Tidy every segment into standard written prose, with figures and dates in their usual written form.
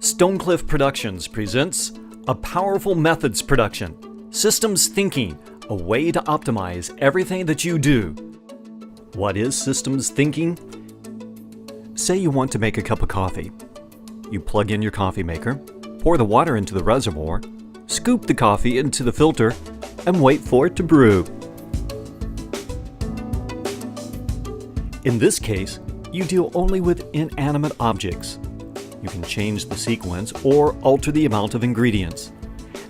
Stonecliff Productions presents A Powerful Methods Production, Systems Thinking, a way to optimize everything that you do. What is systems thinking? Say you want to make a cup of coffee. You plug in your coffee maker, pour the water into the reservoir, scoop the coffee into the filter, and wait for it to brew. In this case, you deal only with inanimate objects. You can change the sequence or alter the amount of ingredients.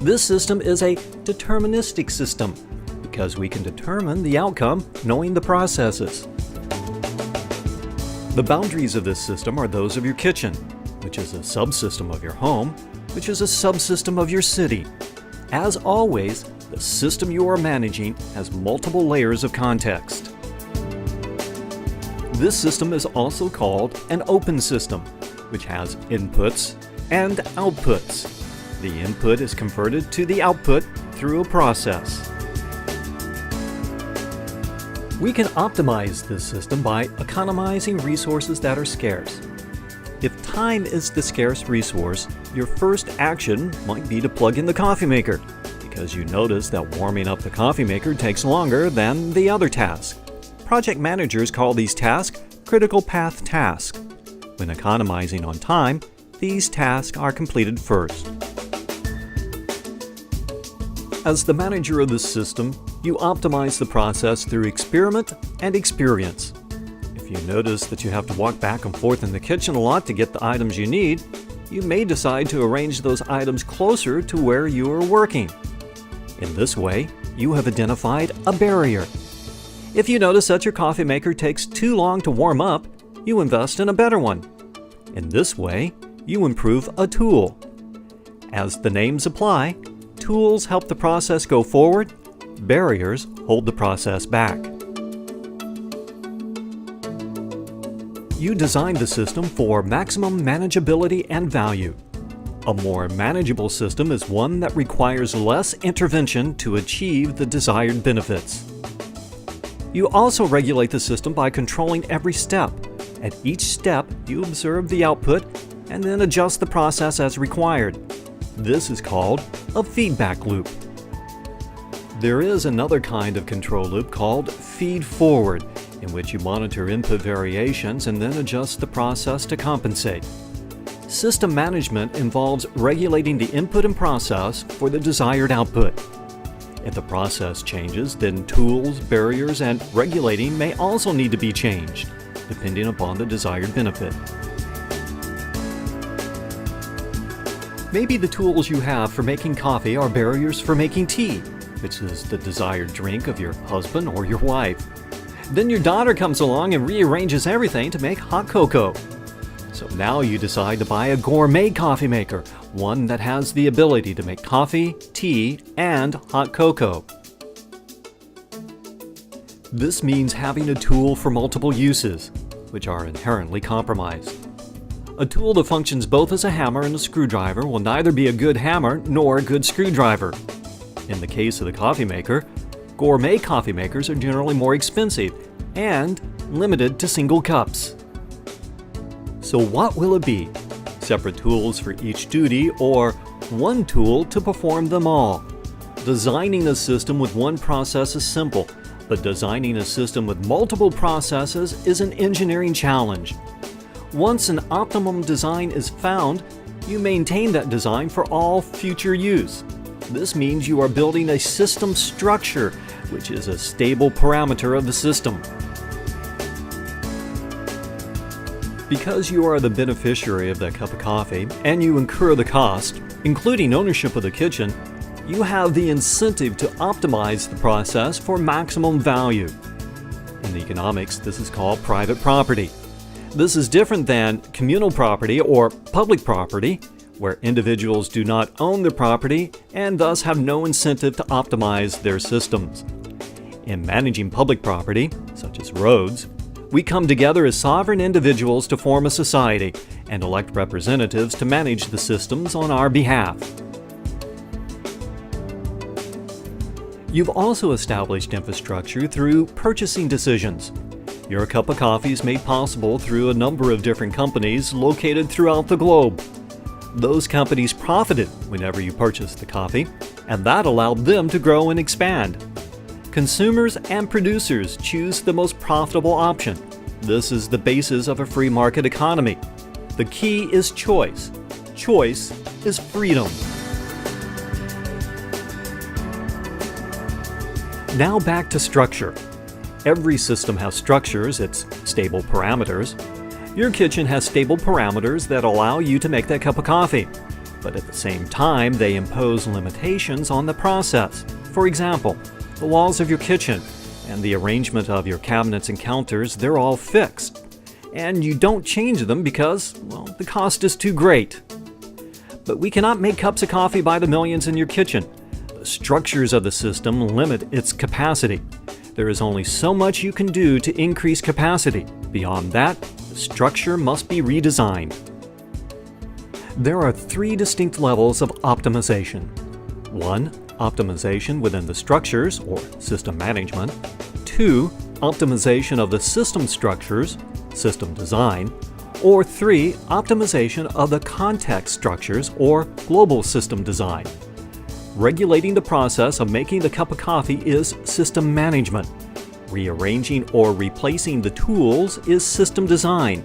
This system is a deterministic system because we can determine the outcome knowing the processes. The boundaries of this system are those of your kitchen, which is a subsystem of your home, which is a subsystem of your city. As always, the system you are managing has multiple layers of context. This system is also called an open system, which has inputs and outputs. The input is converted to the output through a process. We can optimize this system by economizing resources that are scarce. If time is the scarce resource, your first action might be to plug in the coffee maker, because you notice that warming up the coffee maker takes longer than the other task. Project managers call these tasks critical path tasks. When economizing on time, these tasks are completed first. As the manager of this system, you optimize the process through experiment and experience. If you notice that you have to walk back and forth in the kitchen a lot to get the items you need, you may decide to arrange those items closer to where you are working. In this way, you have identified a barrier. If you notice that your coffee maker takes too long to warm up, you invest in a better one. In this way, you improve a tool. As the names apply, tools help the process go forward, barriers hold the process back. You designed the system for maximum manageability and value. A more manageable system is one that requires less intervention to achieve the desired benefits. You also regulate the system by controlling every step. At each step, you observe the output and then adjust the process as required. This is called a feedback loop. There is another kind of control loop called feed-forward, in which you monitor input variations and then adjust the process to compensate. System management involves regulating the input and process for the desired output. If the process changes, then tools, barriers, and regulating may also need to be changed, depending upon the desired benefit. Maybe the tools you have for making coffee are barriers for making tea, which is the desired drink of your husband or your wife. Then your daughter comes along and rearranges everything to make hot cocoa. So now you decide to buy a gourmet coffee maker, one that has the ability to make coffee, tea, and hot cocoa. This means having a tool for multiple uses, which are inherently compromised. A tool that functions both as a hammer and a screwdriver will neither be a good hammer nor a good screwdriver. In the case of the coffee maker, gourmet coffee makers are generally more expensive and limited to single cups. So what will it be? Separate tools for each duty or one tool to perform them all? Designing a system with one process is simple, but designing a system with multiple processes is an engineering challenge. Once an optimum design is found, you maintain that design for all future use. This means you are building a system structure, which is a stable parameter of the system. Because you are the beneficiary of that cup of coffee and you incur the cost, including ownership of the kitchen, you have the incentive to optimize the process for maximum value. In economics, this is called private property. This is different than communal property or public property, where individuals do not own their property and thus have no incentive to optimize their systems. In managing public property, such as roads, we come together as sovereign individuals to form a society and elect representatives to manage the systems on our behalf. You've also established infrastructure through purchasing decisions. Your cup of coffee is made possible through a number of different companies located throughout the globe. Those companies profited whenever you purchased the coffee, and that allowed them to grow and expand. Consumers and producers choose the most profitable option. This is the basis of a free market economy. The key is choice. Choice is freedom. Now back to structure. Every system has structures, its stable parameters. Your kitchen has stable parameters that allow you to make that cup of coffee. But at the same time, they impose limitations on the process. For example, the walls of your kitchen and the arrangement of your cabinets and counters, they're all fixed. And you don't change them because, well, the cost is too great. But we cannot make cups of coffee by the millions in your kitchen. The structures of the system limit its capacity. There is only so much you can do to increase capacity. Beyond that, the structure must be redesigned. There are 3 distinct levels of optimization. 1. Optimization within the structures, or system management. 2. Optimization of the system structures, system design. Or 3. Optimization of the context structures, or global system design. Regulating the process of making the cup of coffee is system management. Rearranging or replacing the tools is system design.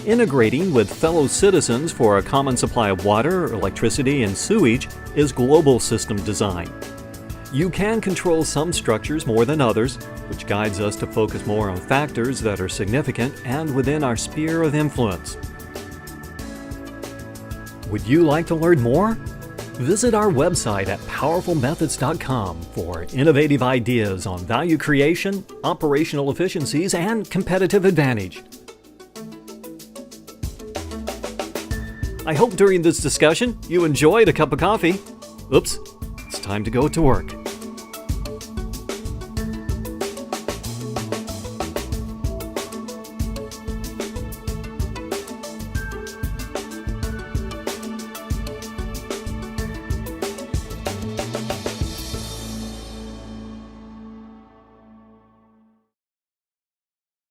Integrating with fellow citizens for a common supply of water, electricity, and sewage is global system design. You can control some structures more than others, which guides us to focus more on factors that are significant and within our sphere of influence. Would you like to learn more? Visit our website at powerfulmethods.com for innovative ideas on value creation, operational efficiencies, and competitive advantage. I hope during this discussion you enjoyed a cup of coffee. Oops, it's time to go to work.